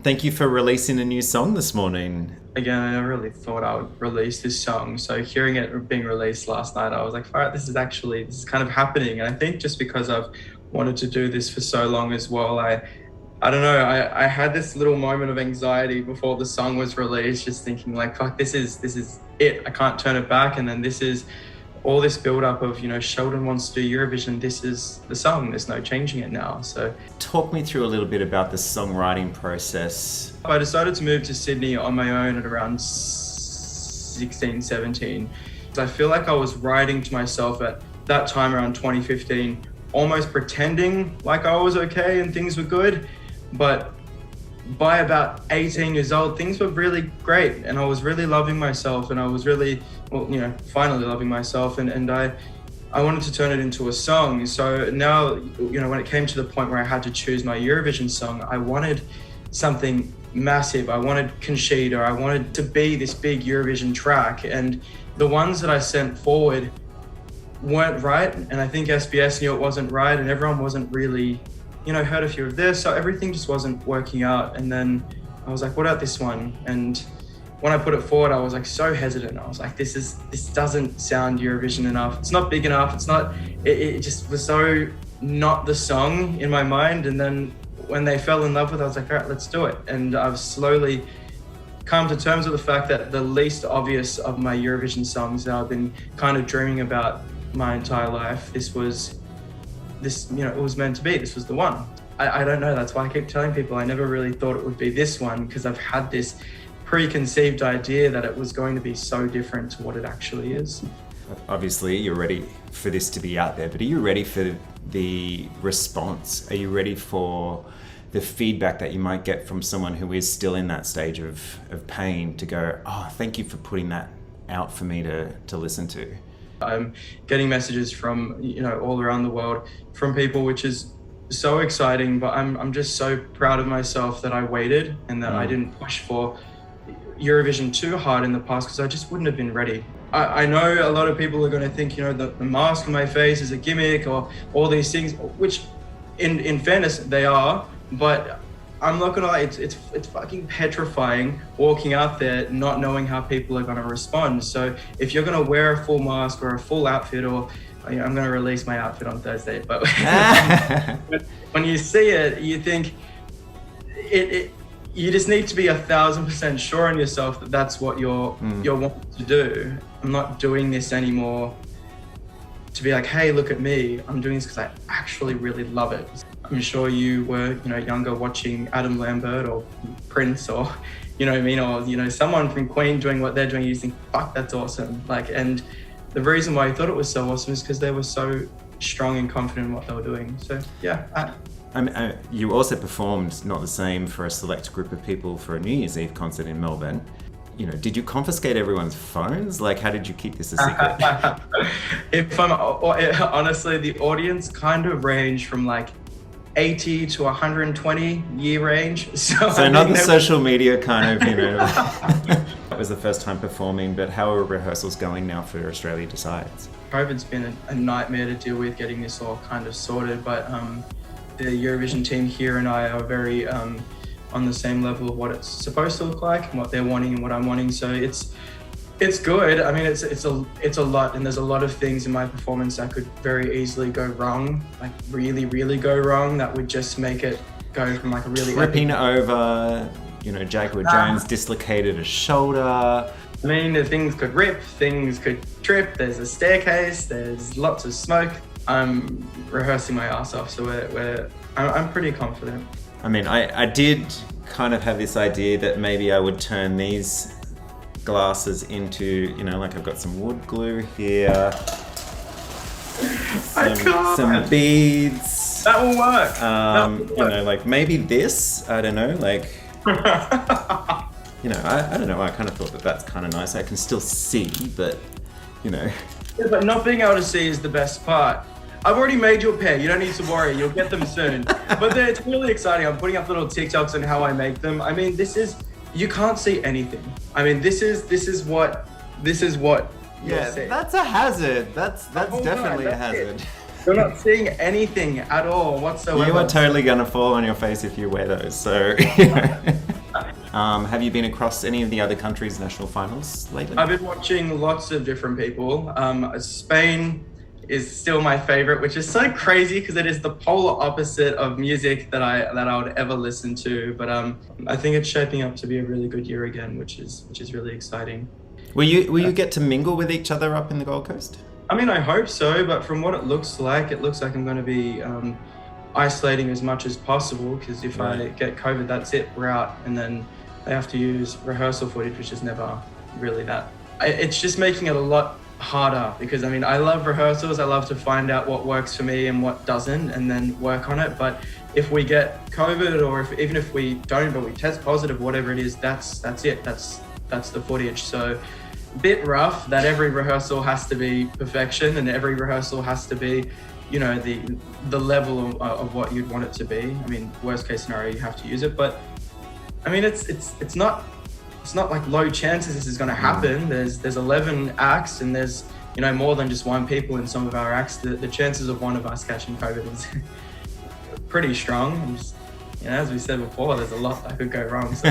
Thank you for releasing a new song this morning. Again, I never really thought I would release this song. So hearing it being released last night, I was like, all right, this is kind of happening. And I think just because I've wanted to do this for so long as well, I don't know, I had this little moment of anxiety before the song was released, just thinking like, fuck, this is it. I can't turn it back. And then this is all this build up of, Sheldon wants to do Eurovision. This is the song. There's no changing it now. So talk me through a little bit about the songwriting process. I decided to move to Sydney on my own at around 16, 17. I feel like I was writing to myself at that time around 2015, almost pretending like I was okay and things were good. But by about 18 years old, things were really great. And I was really loving myself, and I was really, finally loving myself. And I wanted to turn it into a song. So now, when it came to the point where I had to choose my Eurovision song, I wanted something massive. I wanted Conchita. I wanted to be this big Eurovision track. And the ones that I sent forward weren't right. And I think SBS knew it wasn't right, and everyone wasn't really, heard a few of this. So everything just wasn't working out. And then I was like, what about this one? And when I put it forward, I was like so hesitant. I was like, this doesn't sound Eurovision enough. It's not big enough. It just was so not the song in my mind. And then when they fell in love with it, I was like, all right, let's do it. And I've slowly come to terms with the fact that the least obvious of my Eurovision songs that I've been kind of dreaming about my entire life, it was meant to be. This was the one. I don't know. That's why I keep telling people I never really thought it would be this one, because I've had this preconceived idea that it was going to be so different to what it actually is. Obviously, you're ready for this to be out there, but are you ready for the response? Are you ready for the feedback that you might get from someone who is still in that stage of pain to go, oh, thank you for putting that out for me to listen to? I'm getting messages from, all around the world from people, which is so exciting, but I'm just so proud of myself that I waited and that I didn't push for Eurovision too hard in the past, because I just wouldn't have been ready. I know a lot of people are going to think, the mask on my face is a gimmick or all these things, which in fairness, they are, but I'm not gonna lie, it's fucking petrifying walking out there not knowing how people are gonna respond. So if you're gonna wear a full mask or a full outfit, or I'm gonna release my outfit on Thursday, but when you see it, you think you just need to be 1,000% sure in yourself that that's what you're wanting to do. I'm not doing this anymore to be like, hey, look at me. I'm doing this because I actually really love it. I'm sure you were, younger, watching Adam Lambert or Prince or, or, someone from Queen doing what they're doing. You think, fuck, that's awesome. And the reason why I thought it was so awesome is because they were so strong and confident in what they were doing. So yeah. You also performed Not the Same for a select group of people for a New Year's Eve concert in Melbourne. Did you confiscate everyone's phones? Like, how did you keep this a secret? If I'm honestly, the audience kind of ranged from like 80 to 120 year range. So not the social media kind of, That was the first time performing, but how are rehearsals going now for Australia Decides? COVID's been a nightmare to deal with, getting this all kind of sorted, but the Eurovision team here and I are very on the same level of what it's supposed to look like and what they're wanting and what I'm wanting. So it's good. I mean, it's a lot, and there's a lot of things in my performance that could very easily go wrong, like really, really go wrong. That would just make it go from like a really tripping over. Jaguar Jones dislocated a shoulder. I mean, the things could rip, things could trip. There's a staircase. There's lots of smoke. I'm rehearsing my ass off, so I'm pretty confident. I mean, I did kind of have this idea that maybe I would turn these glasses into, like I've got some wood glue here, some beads. That will work. Like maybe this, I don't know, like, I don't know, I kind of thought that's kind of nice. I can still see, but, Yeah, but not being able to see is the best part. I've already made your pair. You don't need to worry. You'll get them soon. But it's really exciting. I'm putting up little TikToks on how I make them. I mean, you can't see anything. I mean, this is what. Yeah, that's a hazard. That's definitely a hazard. You're not seeing anything at all whatsoever. You are totally gonna fall on your face if you wear those. So. Have you been across any of the other countries' national finals lately? I've been watching lots of different people. Spain is still my favorite, which is so crazy because it is the polar opposite of music that I would ever listen to. But I think it's shaping up to be a really good year again, which is really exciting. Will you get to mingle with each other up in the Gold Coast? I mean, I hope so, but from what it looks like I'm going to be isolating as much as possible, because if I get COVID, that's it, we're out. And then they have to use rehearsal footage, which is never really that. It's just making it a lot harder, because I mean, I love rehearsals. I love to find out what works for me and what doesn't, and then work on it. But if we get COVID, or even if we don't, but we test positive, whatever it is, that's it. That's the footage. So a bit rough that every rehearsal has to be perfection, and every rehearsal has to be, you know, the level of what you'd want it to be. I mean, worst case scenario, you have to use it, but I mean, it's not like low chances this is going to happen. There's 11 acts, and there's, you know, more than just one people in some of our acts. The chances of one of us catching COVID is pretty strong. And just, you know, as we said before, there's a lot that could go wrong. So.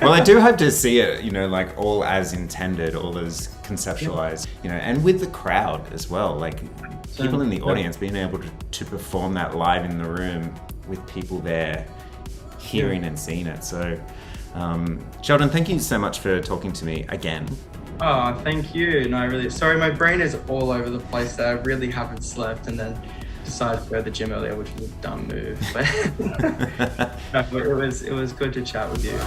Well, I do hope to see it, you know, like all as intended, all as conceptualized, you know, and with the crowd as well, like people in the audience being able to perform that live in the room with people there hearing and seeing it. So Sheldon, thank you so much for talking to me again. Oh, thank you. No, sorry, my brain is all over the place. I really haven't slept, and then decided to go to the gym earlier, which was a dumb move. But, no, but it was good to chat with you.